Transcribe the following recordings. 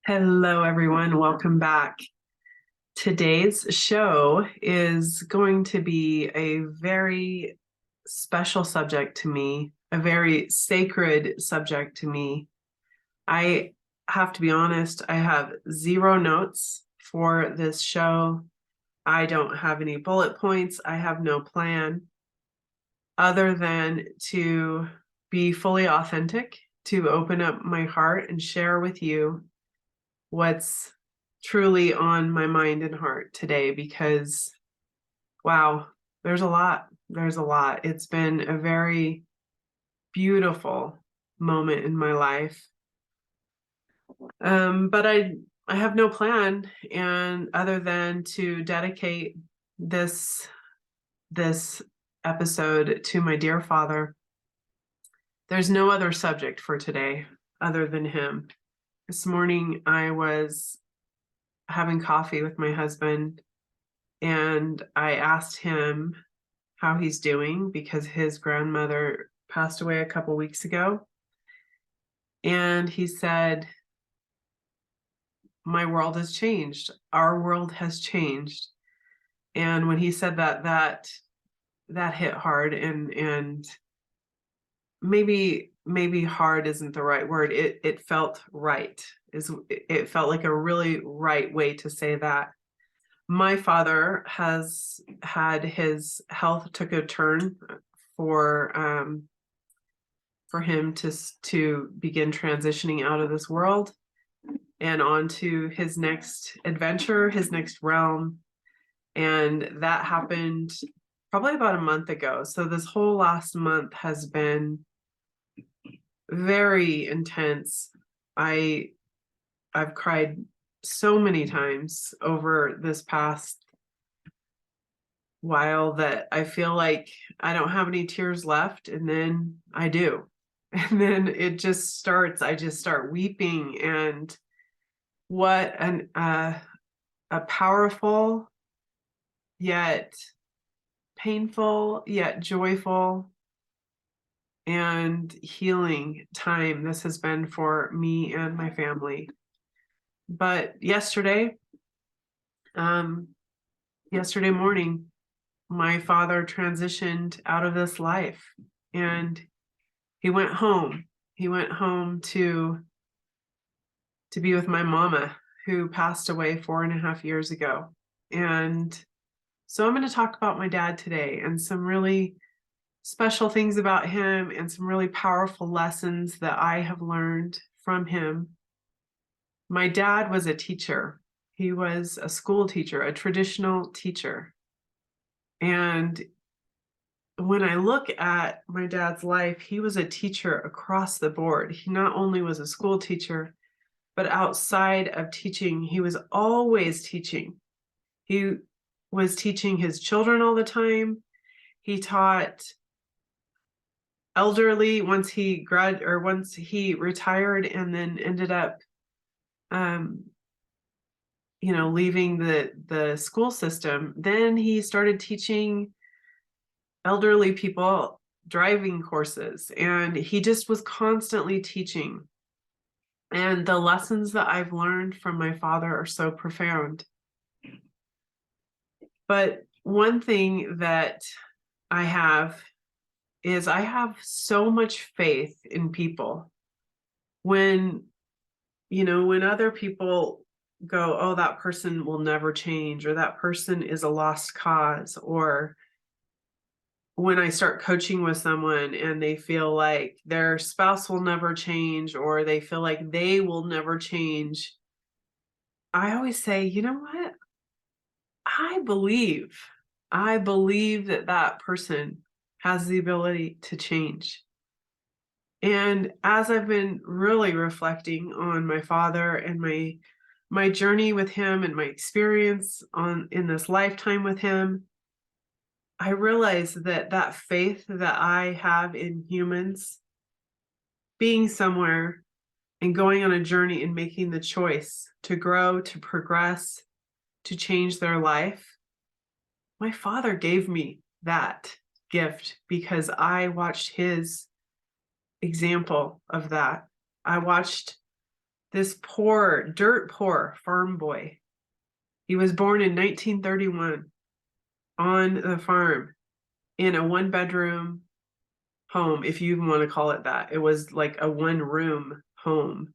Hello, everyone. Welcome back. Today's show is going to be a very special subject to me, a very sacred subject to me. I have to be honest, I have zero notes for this show. I don't have any bullet points. I have no plan other than to be fully authentic, to open up my heart and share with you what's truly on my mind and heart today because wow, there's a lot. There's a lot. It's been a very beautiful moment in my life. But I have no plan and other than to dedicate this episode to my dear father. There's no other subject for today other than him. This morning I was having coffee with my husband and I asked him how he's doing because his grandmother passed away a couple weeks ago. And he said, my world has changed. Our world has changed. And when he said that hit hard and maybe hard isn't the right word. It felt right. It felt like a really right way to say that. My father has had his health took a turn for him to begin transitioning out of this world and on to his next adventure, his next realm. And that happened probably about a month ago. So this whole last month has been very intense. I've cried so many times over this past while that I feel like I don't have any tears left, and then I do. And then it just starts, I just start weeping. And what a powerful yet painful yet joyful and healing time this has been for me and my family. But yesterday morning, my father transitioned out of this life and he went home. He went home to be with my mama, who passed away 4.5 years ago. And so I'm going to talk about my dad today and some really special things about him and some really powerful lessons that I have learned from him. My dad was a teacher. He was a school teacher, a traditional teacher. And when I look at my dad's life, he was a teacher across the board. He not only was a school teacher, but outside of teaching, he was always teaching. He was teaching his children all the time. He taught elderly once he retired and then ended up leaving the school system. Then he started teaching elderly people driving courses, and he just was constantly teaching. And the lessons that I've learned from my father are so profound. But one thing that I have is I have so much faith in people. When other people go, oh, that person will never change, or that person is a lost cause, or when I start coaching with someone and they feel like their spouse will never change, or they feel like they will never change, I always say, you know what? I believe that person has the ability to change. And as I've been really reflecting on my father and my journey with him and my experience in this lifetime with him, I realize that faith that I have in humans being somewhere and going on a journey and making the choice to grow, to progress, to change their life. My father gave me that gift because I watched his example of that. I watched this poor, dirt poor farm boy. He was born in 1931 on the farm in a 1-bedroom home, if you even want to call it that. It was like a 1-room home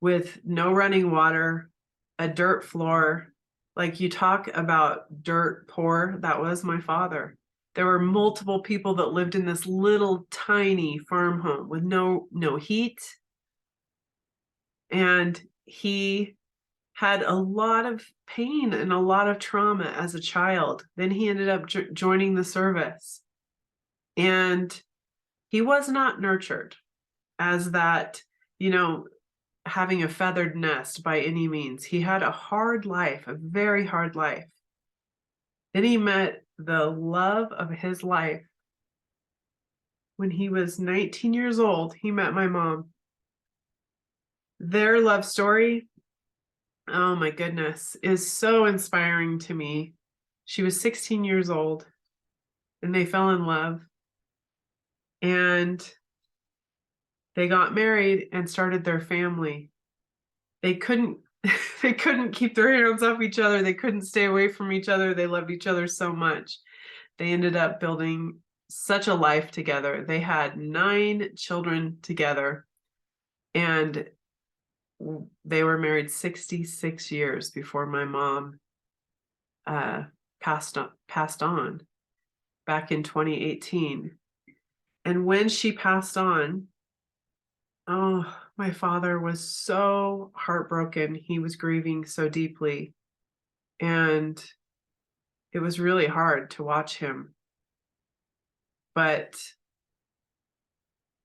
with no running water, a dirt floor. Like, you talk about dirt poor, that was my father. There were multiple people that lived in this little tiny farm home with no heat. And he had a lot of pain and a lot of trauma as a child. Then he ended up joining the service. And he was not nurtured as that, having a feathered nest by any means. He had a hard life, a very hard life. Then he met the love of his life. When he was 19 years old, he met my mom. Their love story, oh my goodness, is so inspiring to me. She was 16 years old and they fell in love. And they got married and started their family. They couldn't keep their hands off each other. They couldn't stay away from each other. They loved each other so much. They ended up building such a life together. They had 9 children together, and they were married 66 years before my mom passed on back in 2018. And when she passed on, oh, my father was so heartbroken. He was grieving so deeply. And it was really hard to watch him. But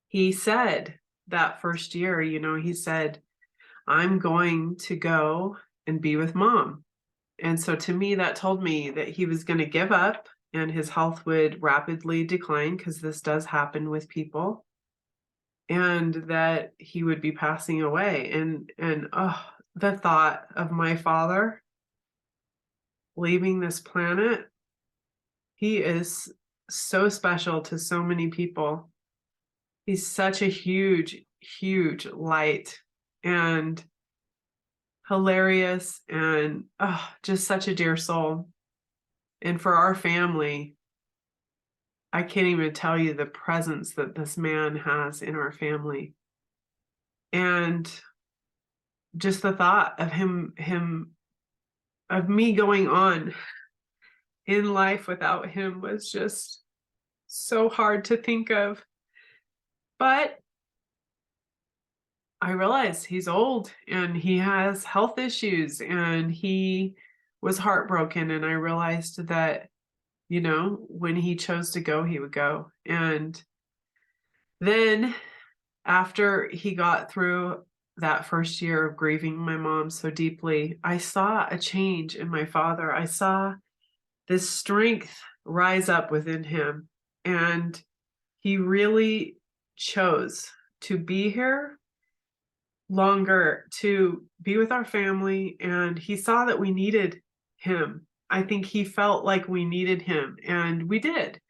he said that first year, he said, I'm going to go and be with mom. And so to me, that told me that he was going to give up and his health would rapidly decline, because this does happen with people, and that he would be passing away. And the thought of my father leaving this planet, he is so special to so many people. He's such a huge, huge light and hilarious and just such a dear soul. And for our family, I can't even tell you the presence that this man has in our family. And just the thought of of me going on in life without him was just so hard to think of. But I realize he's old and he has health issues and he was heartbroken. And I realized that, when he chose to go, he would go. And then after he got through that first year of grieving my mom so deeply, I saw a change in my father. I saw this strength rise up within him. And he really chose to be here longer, to be with our family. And he saw that we needed him. I think he felt like we needed him, and we did.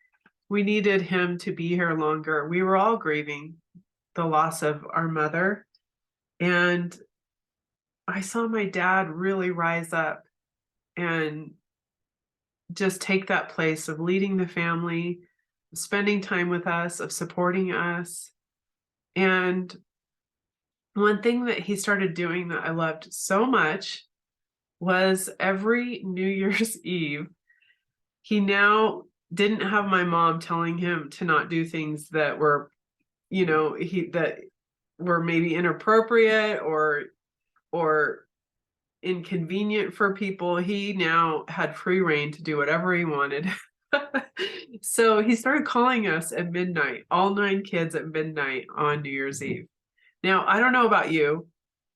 We needed him to be here longer. We were all grieving the loss of our mother. And I saw my dad really rise up and just take that place of leading the family, spending time with us, of supporting us. And one thing that he started doing that I loved so much was every New Year's Eve, he now didn't have my mom telling him to not do things that were, that were maybe inappropriate or inconvenient for people. He now had free reign to do whatever he wanted. So he started calling us at midnight, all 9 kids at midnight on New Year's Eve. Now, I don't know about you,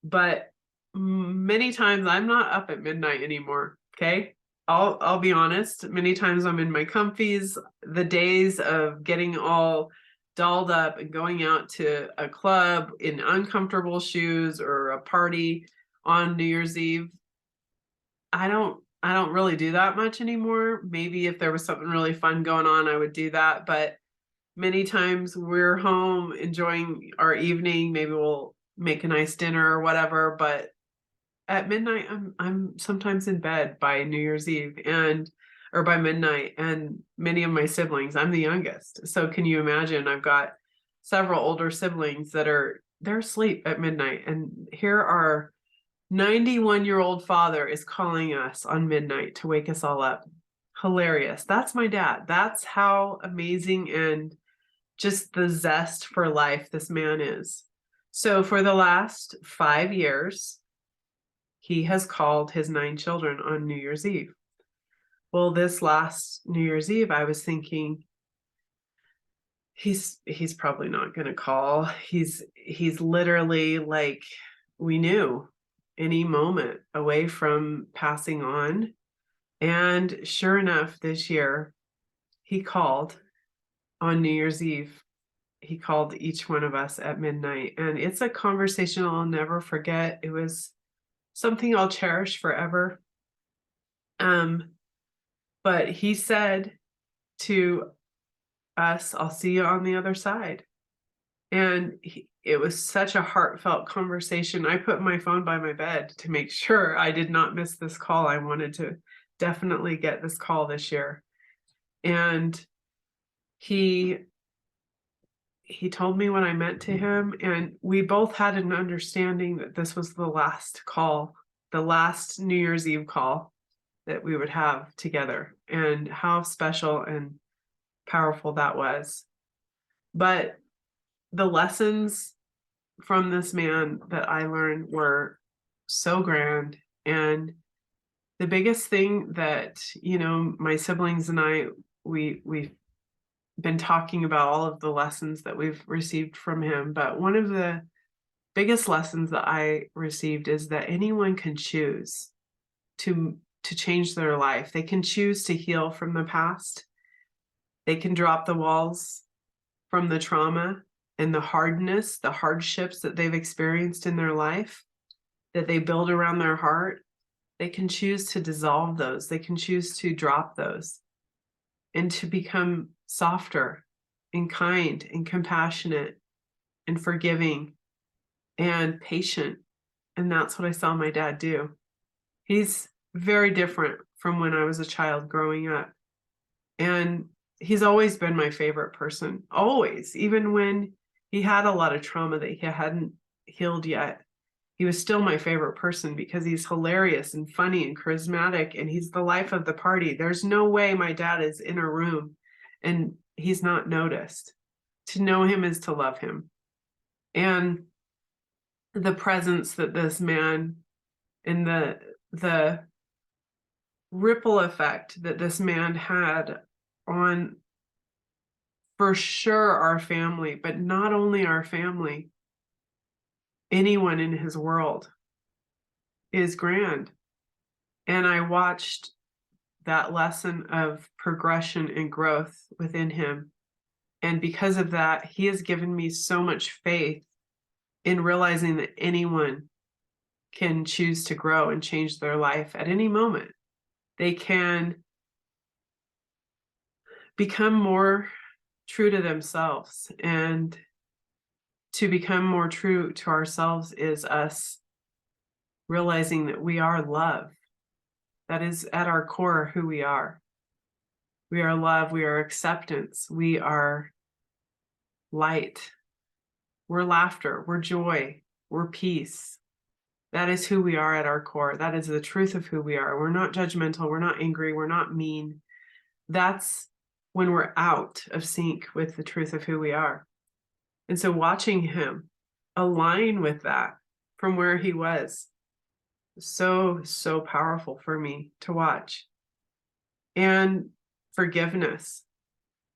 but many times I'm not up at midnight anymore. Okay. I'll be honest. Many times I'm in my comfies. The days of getting all dolled up and going out to a club in uncomfortable shoes or a party on New Year's Eve, I don't really do that much anymore. Maybe if there was something really fun going on, I would do that. But many times we're home enjoying our evening. Maybe we'll make a nice dinner or whatever, but at midnight I'm sometimes in bed by New Year's Eve or by midnight, and many of my siblings, I'm the youngest. So can you imagine, I've got several older siblings they're asleep at midnight, and here our 91-year-old father is calling us on midnight to wake us all up. Hilarious. That's my dad. That's how amazing and just the zest for life this man is. So for the last 5 years, he has called his 9 children on New Year's Eve. Well, this last New Year's Eve, I was thinking, he's probably not going to call. He's literally, like, we knew, any moment away from passing on. And sure enough, this year, he called on New Year's Eve. He called each one of us at midnight. And it's a conversation I'll never forget. It was something I'll cherish forever. But he said to us, I'll see you on the other side. And it was such a heartfelt conversation. I put my phone by my bed to make sure I did not miss this call. I wanted to definitely get this call this year. And he told me what I meant to him, and we both had an understanding that this was the last call, the last New Year's Eve call that we would have together, and how special and powerful that was. But the lessons from this man that I learned were so grand. And the biggest thing that, my siblings and I, we've been talking about all of the lessons that we've received from him. But one of the biggest lessons that I received is that anyone can choose to change their life. They can choose to heal from the past. They can drop the walls from the trauma and the hardness, the hardships that they've experienced in their life, that they build around their heart. They can choose to dissolve those. They can choose to drop those and to become softer and kind and compassionate and forgiving and patient. And that's what I saw my dad do. He's very different from when I was a child growing up. And he's always been my favorite person, always, even when he had a lot of trauma that he hadn't healed yet. He was still my favorite person because he's hilarious and funny and charismatic, and he's the life of the party. There's no way my dad is in a room and he's not noticed. To know him is to love him. And the presence that this man, and the ripple effect that this man had on, for sure, our family, but not only our family, anyone in his world, is grand. And I watched that lesson of progression and growth within him. And because of that, he has given me so much faith in realizing that anyone can choose to grow and change their life at any moment. They can become more true to themselves, and to become more true to ourselves is us realizing that we are love. That is at our core who we are. We are love, we are acceptance, we are light, we're laughter, we're joy, we're peace. That is who we are at our core. That is the truth of who we are. We're not judgmental, we're not angry, we're not mean. That's when we're out of sync with the truth of who we are. And so watching him align with that from where he was, so powerful for me to watch. And forgiveness.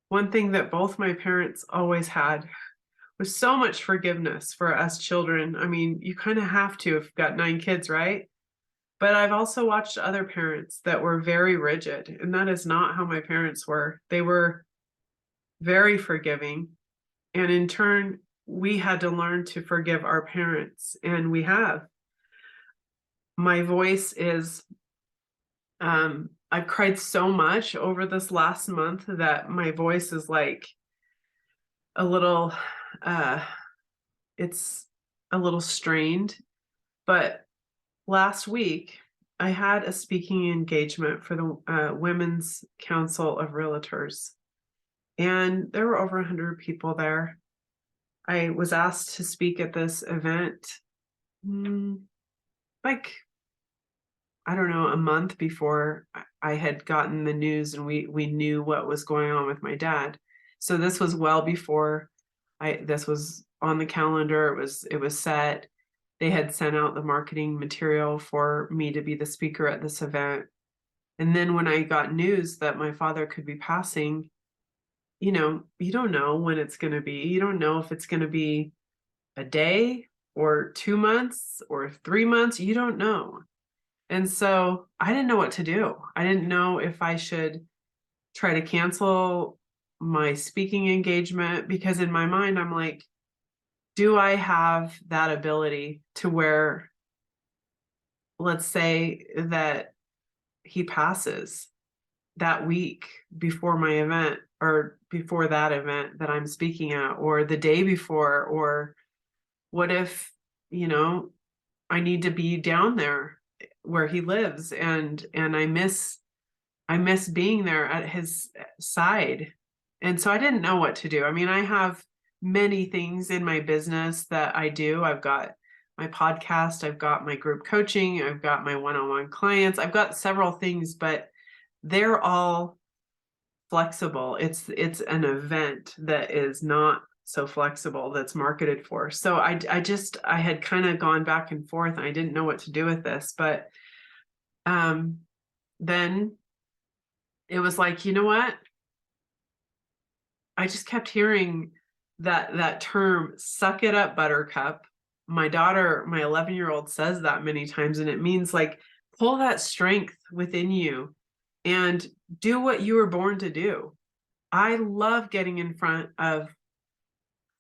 One thing that both my parents always had was so much forgiveness for us children. I mean, you kind of have to if you've got 9 kids, right? But I've also watched other parents that were very rigid, and that is not how my parents were. They were very forgiving. And in turn, we had to learn to forgive our parents, and we have. My voice is, I've cried so much over this last month that my voice is like a little, it's a little strained. But last week, I had a speaking engagement for the Women's Council of Realtors, and there were over 100 people there. I was asked to speak at this event, like, I don't know, a month before I had gotten the news and we knew what was going on with my dad. So this was well before this was on the calendar. It was set. They had sent out the marketing material for me to be the speaker at this event. And then when I got news that my father could be passing, you don't know when it's going to be. You don't know if it's going to be a day or 2 months or 3 months. You don't know. And so I didn't know what to do. I didn't know if I should try to cancel my speaking engagement, because in my mind, I'm like, do I have that ability to where, let's say that he passes that week before my event, or before that event that I'm speaking at, or the day before, or what if, I need to be down there where he lives, and I miss being there at his side. And so I didn't know what to do. I mean, I have many things in my business that I do. I've got my podcast, I've got my group coaching, I've got my one-on-one clients, I've got several things, but they're all flexible. It's an event that is not so flexible, that's marketed for. So I had kind of gone back and forth, and I didn't know what to do with this. But then it was like, you know what? I just kept hearing that term, suck it up, buttercup. My daughter, my 11-year-old, says that many times, and it means like, pull that strength within you and do what you were born to do. I love getting in front of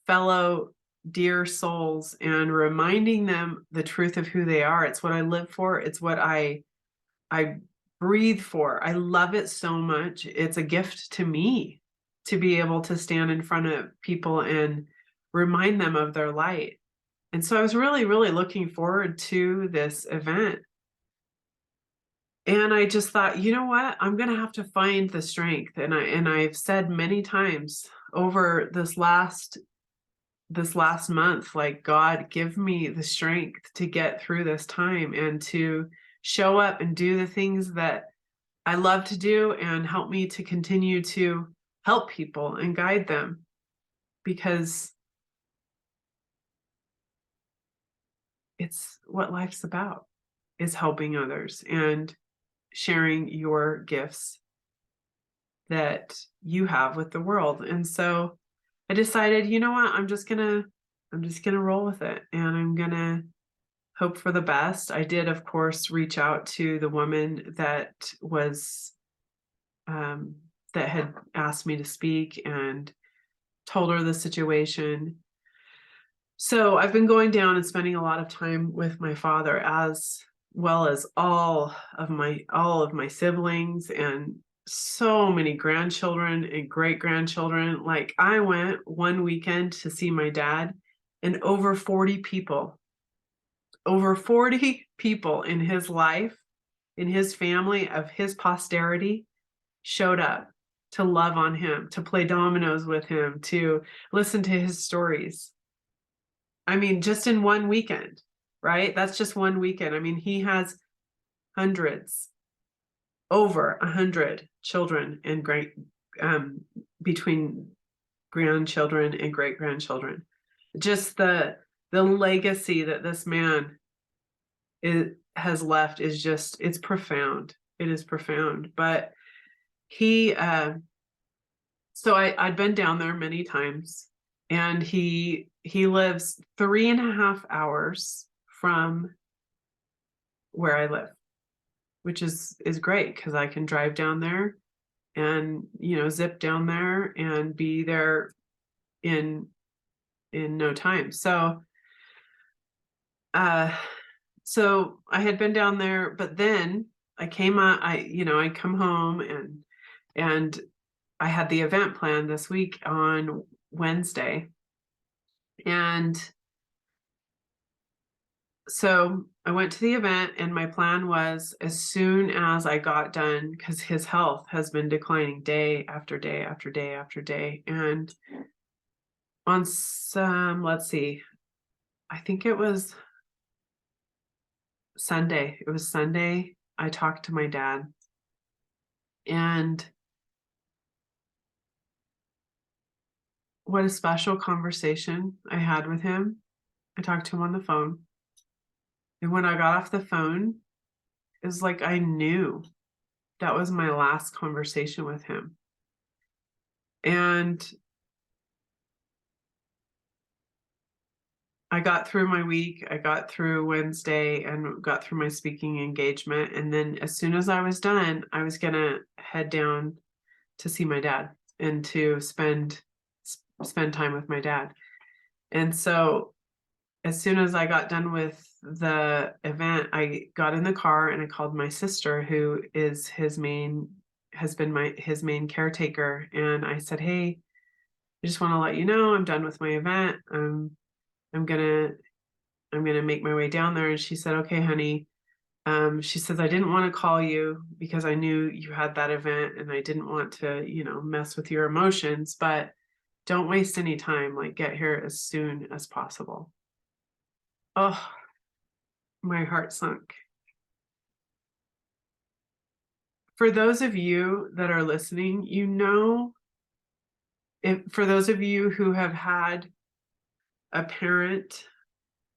fellow dear souls and reminding them the truth of who they are. It's what I live for. It's what I breathe for. I love it so much. It's a gift to me to be able to stand in front of people and remind them of their light. And so I was really, really looking forward to this event. And I just thought, you know what? I'm going to have to find the strength. And I've said many times over this last month, like, God, give me the strength to get through this time and to show up and do the things that I love to do, and help me to continue to help people and guide them, because it's what life's about, is helping others and sharing your gifts that you have with the world. And so I decided, you know what, I'm just gonna roll with it, and I'm gonna hope for the best. I did, of course, reach out to the woman that was that had asked me to speak, and told her the situation. So I've been going down and spending a lot of time with my father, as well as all of my siblings, and so many grandchildren and great grandchildren. Like, I went one weekend to see my dad, and over 40 people in his life, in his family, of his posterity, showed up to love on him, to play dominoes with him, to listen to his stories. I mean, just in one weekend, right? That's just one weekend. I mean, he has hundreds, over 100 children and between grandchildren and great grandchildren. Just the legacy that this man has left is just, it's profound. It is profound. But he, so I'd been down there many times, and he lives 3.5 hours from where I live, which is great, because I can drive down there and, zip down there and be there in no time. So so I had been down there, but then I came out, I come home, and I had the event planned this week on Wednesday. And So I went to the event, and my plan was, as soon as I got done, because his health has been declining day after day after day after day. And on some, let's see, I think it was Sunday. It was Sunday. I talked to my dad, and what a special conversation I had with him. I talked to him on the phone. And when I got off the phone, it was like I knew that was my last conversation with him. And I got through my week. I got through Wednesday and got through my speaking engagement. And then as soon as I was done, I was going to head down to see my dad and to spend time with my dad. And so as soon as I got done with the event, I got in the car and I called my sister, who is his main caretaker. And I said, hey, I just want to let you know I'm done with my event. I'm gonna make my way down there. And she said, okay, honey. She says, I didn't want to call you because I knew you had that event and I didn't want to, mess with your emotions, but don't waste any time. Like, get here as soon as possible. Oh, my heart sunk. For those of you that are listening, for those of you who have had a parent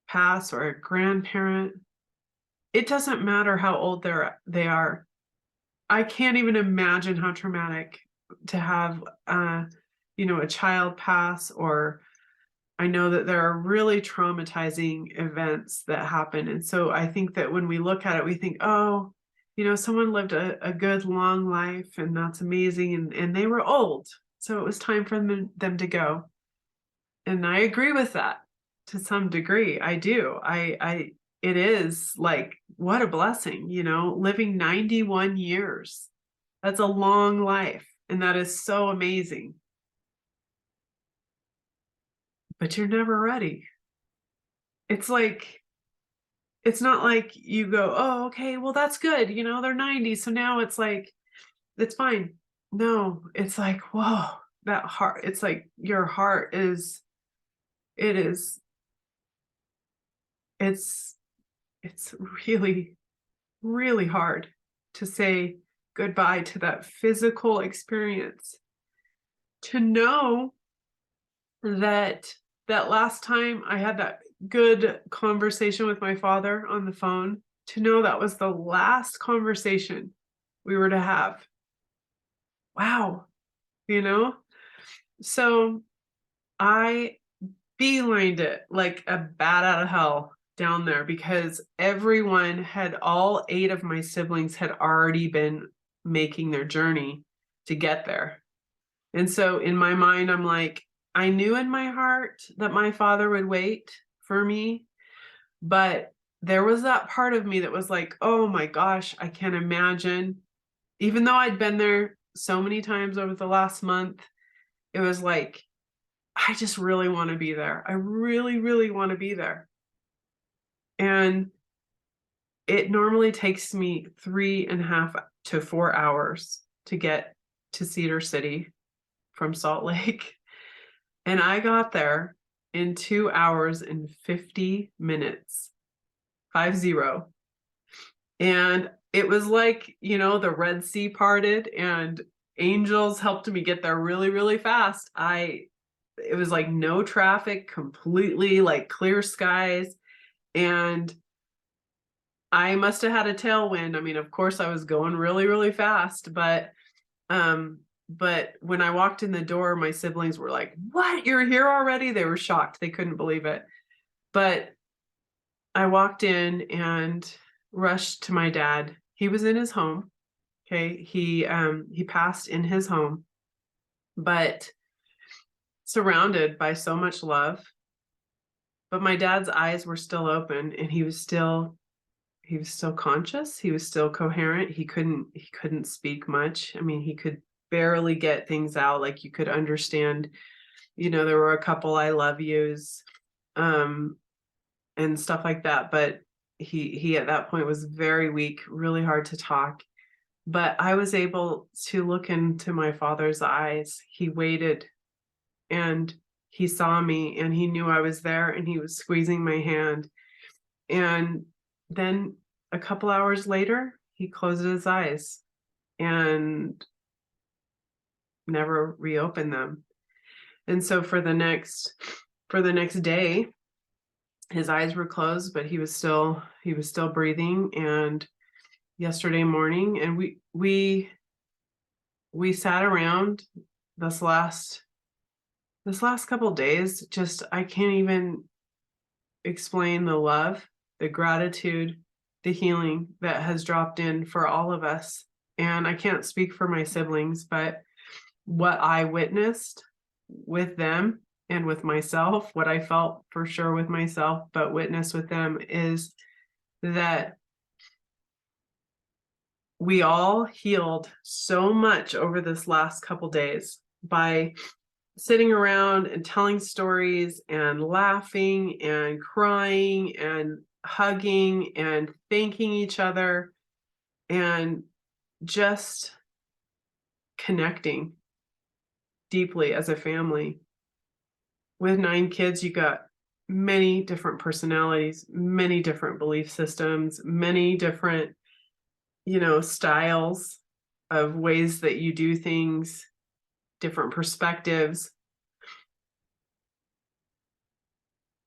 pass or a grandparent, it doesn't matter how old they are. I can't even imagine how traumatic to have, a child pass, or I know that there are really traumatizing events that happen. And so I think that when we look at it, we think, oh, someone lived a good long life and that's amazing. And they were old. So it was time for them to go. And I agree with that to some degree. I do. It is like, what a blessing, living 91 years. That's a long life. And that is so amazing. But you're never ready. It's not like you go, oh, okay, well, that's good. They're 90. So now it's like, it's fine. No, it's like, whoa, that heart, it's like your heart it's really, really hard to say goodbye to that physical experience. To know that last time I had that good conversation with my father on the phone, to know that was the last conversation we were to have. Wow. So I beelined it like a bat out of hell down there, because all 8 of my siblings had already been making their journey to get there. And so in my mind, I'm like, I knew in my heart that my father would wait for me, but there was that part of me that was like, oh my gosh, I can't imagine. Even though I'd been there so many times over the last month, it was like, I just really want to be there. I really, really want to be there. And it normally takes me 3.5 to 4 hours to get to Cedar City from Salt Lake. And I got there in 2 hours and 50 minutes, 50. And it was like, the Red Sea parted and angels helped me get there really, really fast. It was like no traffic, completely like clear skies. And I must have had a tailwind. I mean, of course I was going really, really fast, but when I walked in the door, my siblings were like, what, you're here already? They were shocked. They couldn't believe it. But I walked in and rushed to my dad. He was in his home. Okay. He passed in his home, but surrounded by so much love. But my dad's eyes were still open and he was still conscious. He was still coherent. He couldn't speak much. I mean, he could barely get things out. Like, you could understand, there were a couple I love yous. And and stuff like that. But he at that point was very weak, really hard to talk. But I was able to look into my father's eyes. He waited and he saw me and he knew I was there and he was squeezing my hand. And then a couple hours later, he closed his eyes and never reopened them. And so for the next day, his eyes were closed, but he was still breathing. And yesterday morning, and we sat around this last couple of days. Just, I can't even explain the love, the gratitude, the healing that has dropped in for all of us. And I can't speak for my siblings, but what I witnessed with them and with myself, what I felt for sure with myself, but witnessed with them, is that we all healed so much over this last couple days by sitting around and telling stories and laughing and crying and hugging and thanking each other and just connecting deeply as a family. With 9 kids, you got many different personalities, many different belief systems, many different, styles of ways that you do things, different perspectives.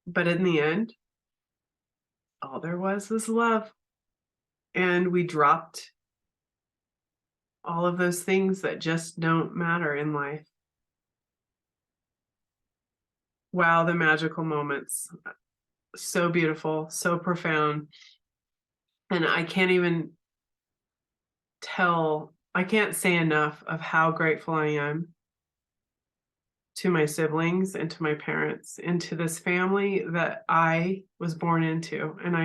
But in the end, all there was love. And we dropped all of those things that just don't matter in life. Wow, the magical moments. So beautiful, so profound. And I can't say enough of how grateful I am to my siblings and to my parents and to this family that I was born into. And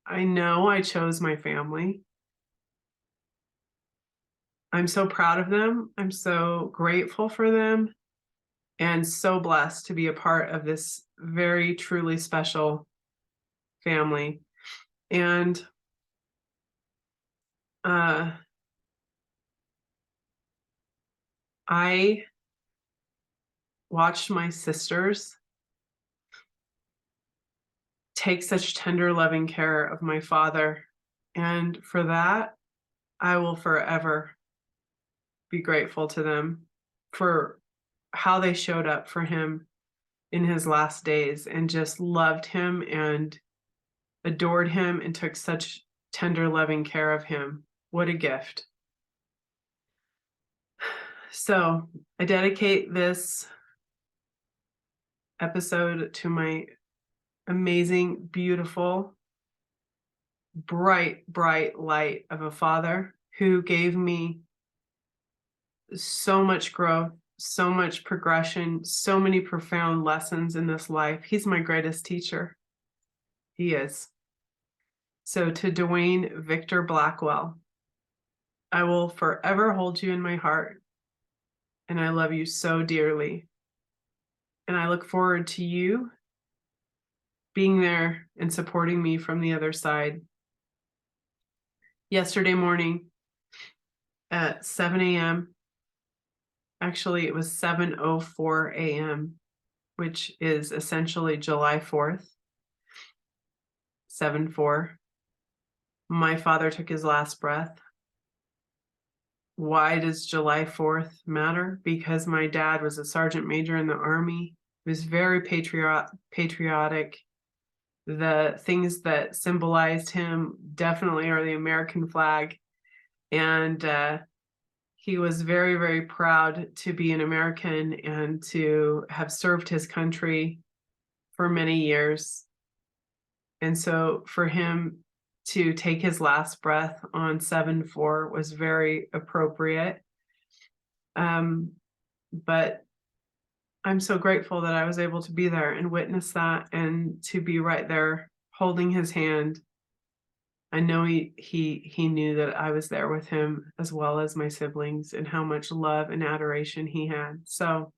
I know I chose my family. I'm so proud of them. I'm so grateful for them and so blessed to be a part of this very truly special family. And I watched my sisters take such tender, loving care of my father. And for that, I will forever be grateful to them for how they showed up for him in his last days and just loved him and adored him and took such tender, loving care of him. What a gift. So I dedicate this episode to my amazing, beautiful, bright, bright light of a father who gave me so much growth, so much progression, so many profound lessons in this life. He's my greatest teacher. He is. So to Duane Victor Blackwell, I will forever hold you in my heart, and I love you so dearly. And I look forward to you being there and supporting me from the other side. Yesterday morning at 7 a.m., actually it was 7:04 a.m., which is essentially July 4th, 7/4. My father took his last breath. Why does July 4th matter? Because my dad was a sergeant major in the Army. He was very patriotic. The things that symbolized him definitely are the American flag. And he was very, very proud to be an American and to have served his country for many years. And so for him to take his last breath on 7/4 was very appropriate. But I'm so grateful that I was able to be there and witness that and to be right there holding his hand. I know he knew that I was there with him as well as my siblings and how much love and adoration he had. So,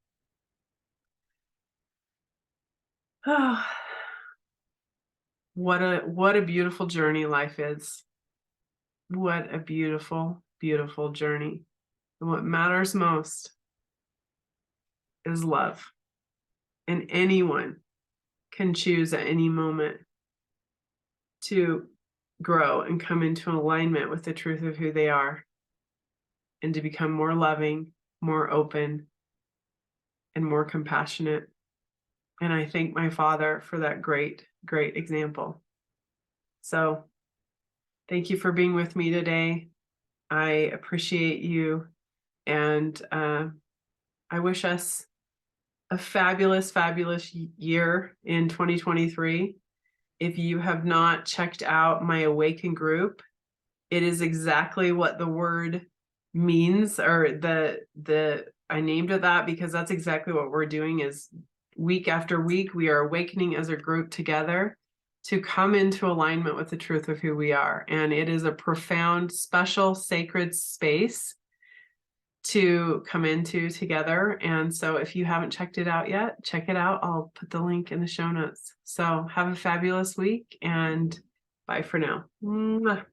oh, What a beautiful journey life is. What a beautiful, beautiful journey. And what matters most is love. And anyone can choose at any moment to grow and come into alignment with the truth of who they are and to become more loving, more open, and more compassionate. And I thank my father for that great, great example. So thank you for being with me today. I appreciate you. And I wish us a fabulous, fabulous year in 2023. If you have not checked out my Awaken group, it is exactly what the word means, or I named it that because that's exactly what we're doing. Is week after week we are awakening as a group together to come into alignment with the truth of who we are. And it is a profound, special, sacred space to come into together. And so if you haven't checked it out yet, check it out. I'll put the link in the show notes. So have a fabulous week and bye for now. Mwah.